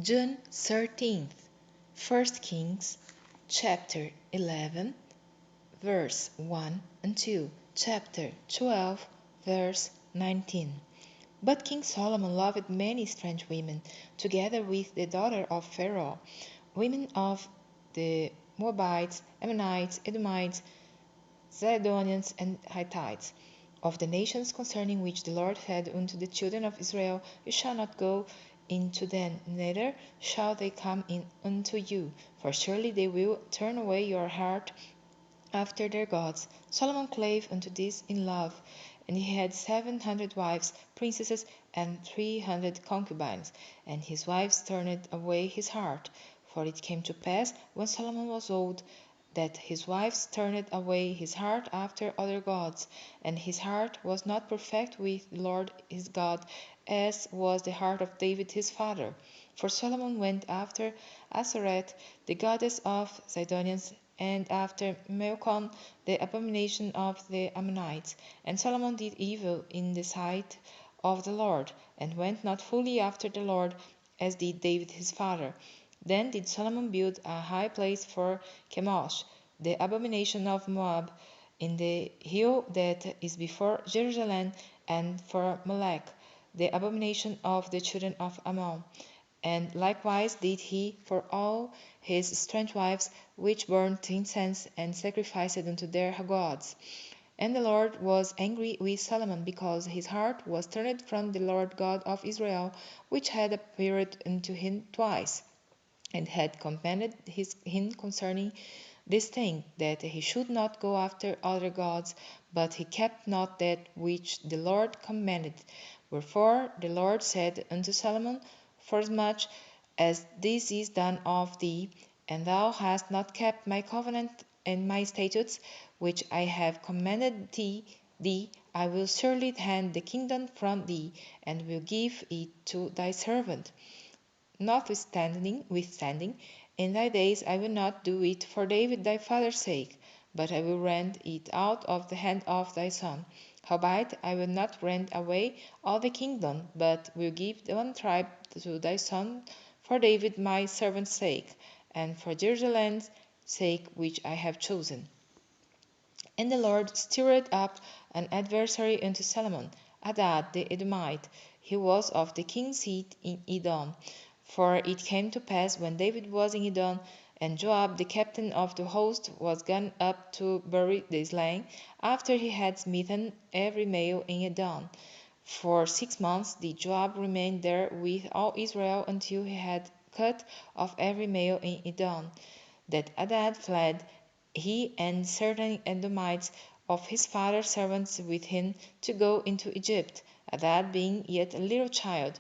June 13th, 1 Kings chapter 11, verse 1 and 2, chapter 12, verse 19. But King Solomon loved many strange women, together with the daughter of Pharaoh, women of the Moabites, Ammonites, Edomites, Zidonians, and Hittites, of the nations concerning which the Lord said unto the children of Israel, You shall not go into them, neither shall they come in unto you, for surely they will turn away your heart after their gods. Solomon clave unto this in love, and he had 700 wives, princesses, and 300 concubines, and his wives turned away his heart. For it came to pass, when Solomon was old, that his wives turned away his heart after other gods, and his heart was not perfect with the Lord his God, as was the heart of David his father. For Solomon went after Astoreth, the goddess of Zidonians, and after Milcom, the abomination of the Ammonites. And Solomon did evil in the sight of the Lord, and went not fully after the Lord, as did David his father. Then did Solomon build a high place for Chemosh, the abomination of Moab, in the hill that is before Jerusalem, and for Molech, the abomination of the children of Ammon. And likewise did he for all his strange wives, which burnt incense and sacrificed unto their gods. And the Lord was angry with Solomon, because his heart was turned from the Lord God of Israel, which had appeared unto him twice, and had commanded him concerning this thing, that he should not go after other gods, but he kept not that which the Lord commanded. Wherefore the Lord said unto Solomon, Forasmuch as this is done of thee, and thou hast not kept my covenant and my statutes, which I have commanded thee, I will surely hand the kingdom from thee, and will give it to thy servant. Notwithstanding, in thy days I will not do it for David thy father's sake, but I will rend it out of the hand of thy son. Howbeit I will not rend away all the kingdom, but will give one tribe to thy son for David my servant's sake, and for Jerusalem's sake which I have chosen. And the Lord stirred up an adversary unto Solomon, Hadad the Edomite. He was of the king's seat in Edom. For it came to pass, when David was in Edom, and Joab the captain of the host was gone up to bury the slain, after he had smitten every male in Edom. For 6 months did Joab remain there with all Israel, until he had cut off every male in Edom. That Hadad fled, he and certain Edomites of his father's servants with him, to go into Egypt, Hadad being yet a little child.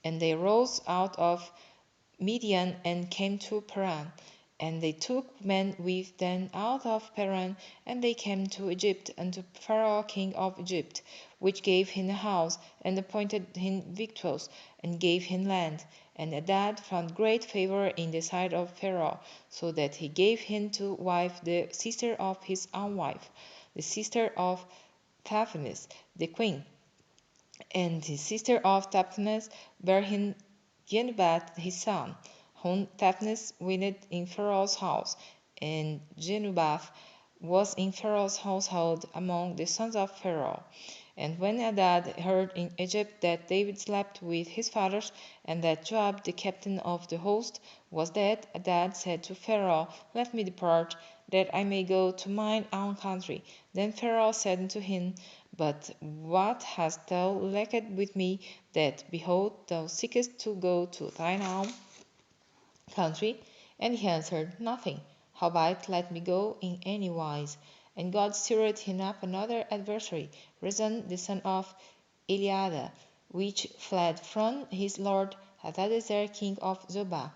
And they rose out of Midian and came to Paran. And they took men with them out of Paran, and they came to Egypt unto Pharaoh king of Egypt, which gave him a house, and appointed him victuals, and gave him land. And Hadad found great favor in the sight of Pharaoh, so that he gave him to wife the sister of his own wife, the sister of Taphanes the queen. And his sister of Taphanes bare him Genubat his son, whom Taphanes winned in Pharaoh's house. And Genubath was in Pharaoh's household among the sons of Pharaoh. And when Hadad heard in Egypt that David slept with his fathers, and that Joab the captain of the host was dead, Hadad said to Pharaoh, Let me depart, that I may go to mine own country. Then Pharaoh said unto him, But what hast thou lacked with me, that, behold, thou seekest to go to thine own country? And he answered, Nothing. Howbeit let me go in any wise. And God stirred him up another adversary, Rezon the son of Eliada, which fled from his lord Hadadezer king of Zobah.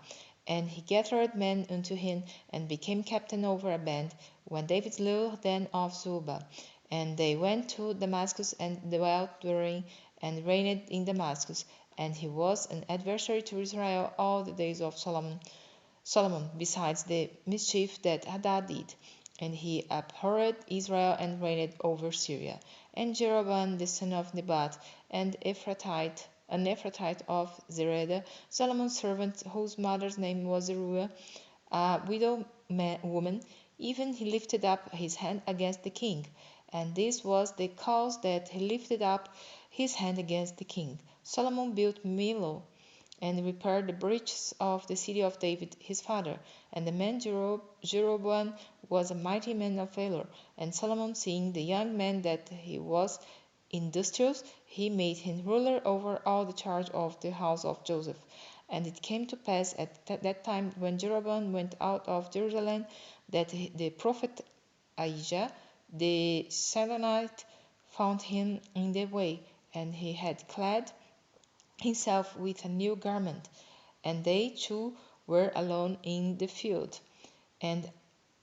And he gathered men unto him, and became captain over a band, when David slew them of Zobah. And they went to Damascus, and dwelt therein, and reigned in Damascus. And he was an adversary to Israel all the days of Solomon, besides the mischief that Hadad did. And he abhorred Israel, and reigned over Syria. And Jeroboam the son of Nebat, and Ephratite, an Ephrathite of Zeredah, Solomon's servant, whose mother's name was Zeruiah, a widow woman. Even he lifted up his hand against the king, and this was the cause that he lifted up his hand against the king. Solomon built Millo and repaired the breaches of the city of David his father. And the man Jeroboam was a mighty man of valor. And Solomon, seeing the young man that he was industrious, he made him ruler over all the charge of the house of Joseph. And it came to pass at that time, when Jeroboam went out of Jerusalem, that the prophet Ahijah the Shilonite found him in the way, and he had clad himself with a new garment, and they two were alone in the field. And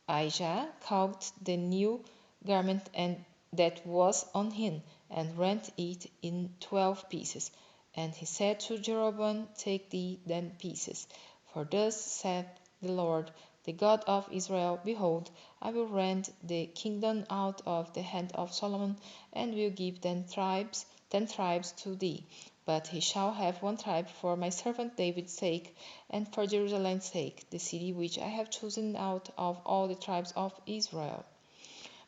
Ahijah caught the new garment and that was on him, and rent it in 12 pieces. And he said to Jeroboam, Take thee then pieces. For thus saith the Lord, the God of Israel, Behold, I will rend the kingdom out of the hand of Solomon, and will give 10 tribes to thee. But he shall have 1 tribe for my servant David's sake, and for Jerusalem's sake, the city which I have chosen out of all the tribes of Israel.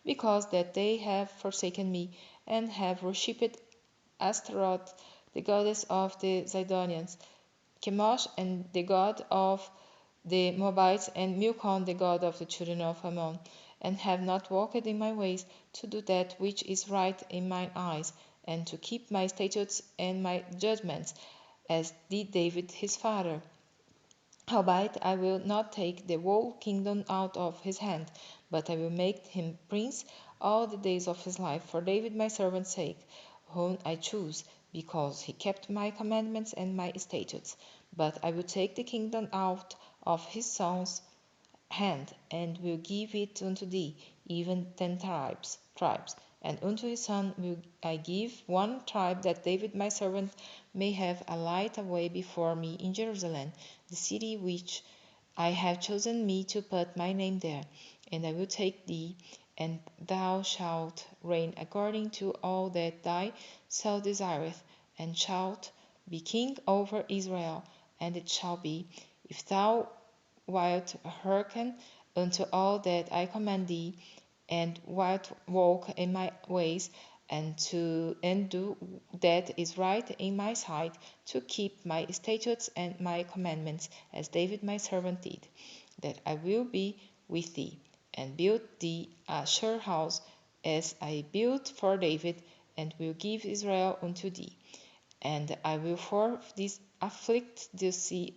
Because that they have forsaken me, and have worshipped Ashtaroth, the goddess of the Zidonians, Chemosh, and the god of the Moabites, and Milcom, the god of the children of Ammon, and have not walked in my ways, to do that which is right in mine eyes, and to keep my statutes and my judgments, as did David his father. Howbeit I will not take the whole kingdom out of his hand, but I will make him prince all the days of his life, for David my servant's sake, whom I choose, because he kept my commandments and my statutes. But I will take the kingdom out of his son's hand, and will give it unto thee, even 10 tribes. And unto his son will I give 1 tribe, that David my servant may have a light way before me in Jerusalem, the city which I have chosen me to put my name there. And I will take thee, and thou shalt reign according to all that thy soul desireth, and shalt be king over Israel. And it shall be, if thou wilt hearken unto all that I command thee, and wilt walk in my ways, and do that is right in my sight, to keep my statutes and my commandments, as David my servant did, that I will be with thee, and build thee a sure house, as I built for David, and will give Israel unto thee. And I will for this afflict the seed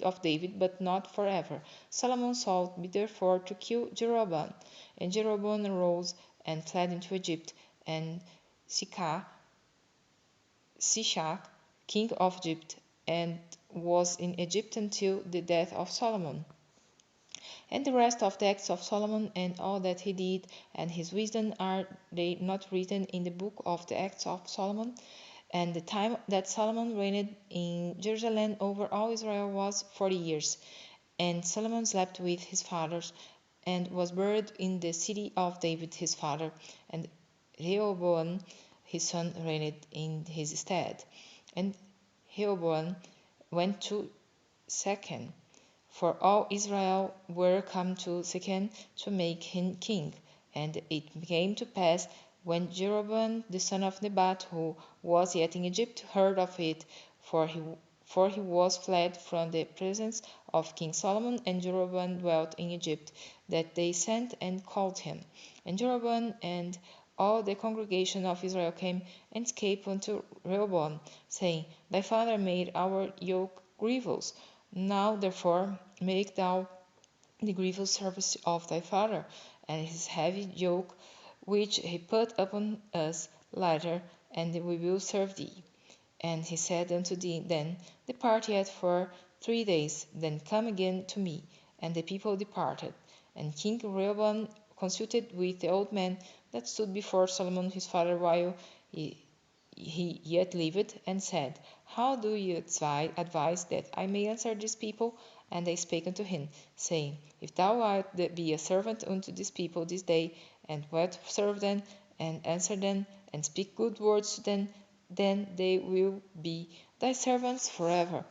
of David, but not forever. Solomon sought therefore to kill Jeroboam. And Jeroboam arose and fled into Egypt, and Shishak, king of Egypt, and was in Egypt until the death of Solomon. And the rest of the acts of Solomon, and all that he did, and his wisdom, are they not written in the book of the acts of Solomon? And the time that Solomon reigned in Jerusalem over all Israel was 40 years. And Solomon slept with his fathers, and was buried in the city of David his father. And Rehoboam his son reigned in his stead. And Rehoboam went to Shechem, for all Israel were come to Shechem to make him king. And it came to pass, when Jeroboam the son of Nebat, who was yet in Egypt, heard of it, for he was fled from the presence of King Solomon, and Jeroboam dwelt in Egypt, that they sent and called him. And Jeroboam and all the congregation of Israel came and escaped unto Rehoboam, saying, Thy father made our yoke grievous. Now therefore make thou the grievous service of thy father, and his heavy yoke which he put upon us lighter, and we will serve thee. And he said unto them, Depart yet for 3 days, then come again to me. And the people departed. And King Rehoboam consulted with the old man that stood before Solomon his father while he yet lived, and said, How do you advise that I may answer these people? And they spake unto him, saying, If thou wilt be a servant unto these people this day, and wilt serve them, and answer them, and speak good words to them, then they will be thy servants forever.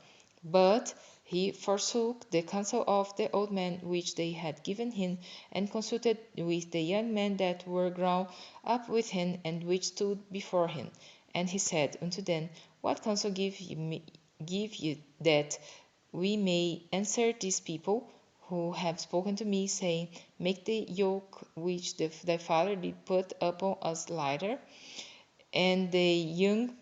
But he forsook the counsel of the old men which they had given him, and consulted with the young men that were grown up with him, and which stood before him. And he said unto them, What counsel give ye, that we may answer these people, who have spoken to me, saying, Make the yoke which thy father did put upon us lighter? And the young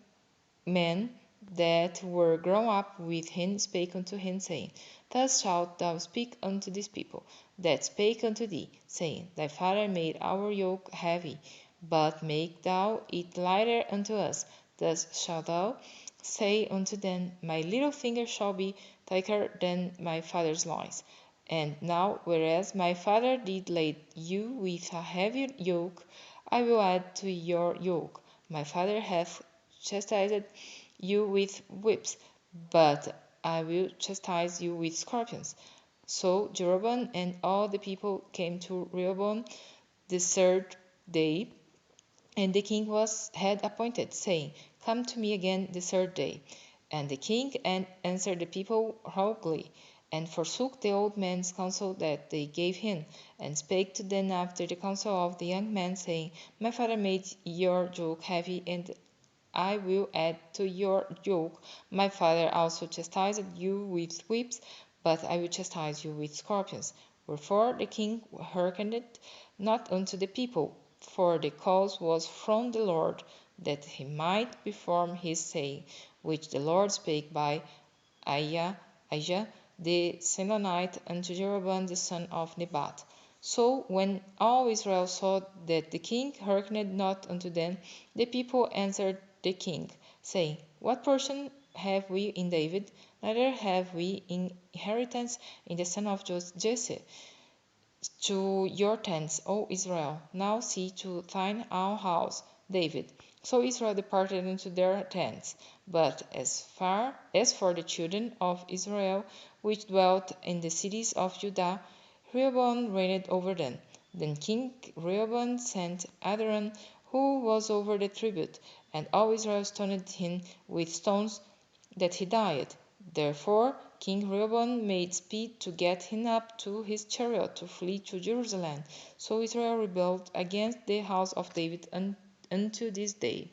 men that were grown up with him spake unto him, saying, Thus shalt thou speak unto these people that spake unto thee, saying, Thy father made our yoke heavy, but make thou it lighter unto us. Thus shalt thou say unto them, My little finger shall be thicker than my father's loins. And now, whereas my father did lay you with a heavy yoke, I will add to your yoke. My father hath chastised you with whips, but I will chastise you with scorpions. So Jeroboam and all the people came to Rehoboam the third day, and the king had appointed, saying, Come to me again the third day. And the king answered the people haughtily, and forsook the old man's counsel that they gave him, and spake to them after the counsel of the young man, saying, My father made your yoke heavy, and I will add to your yoke. My father also chastised you with whips, but I will chastise you with scorpions. Wherefore the king hearkened not unto the people, for the cause was from the Lord, that he might perform his saying, which the Lord spake by Ahijah the Shilonite unto Jeroboam the son of Nebat. So when all Israel saw that the king hearkened not unto them, the people answered the king, saying, What portion have we in David? Neither have we inheritance in the son of Jesse. To your tents, O Israel, now see to thine own house, David. So Israel departed into their tents. But as far as for the children of Israel, which dwelt in the cities of Judah, Rehoboam reigned over them. Then King Rehoboam sent Adon, who was over the tribute, and all Israel stoned him with stones, that he died. Therefore King Rehoboam made speed to get him up to his chariot to flee to Jerusalem. So Israel rebelled against the house of David unto this day.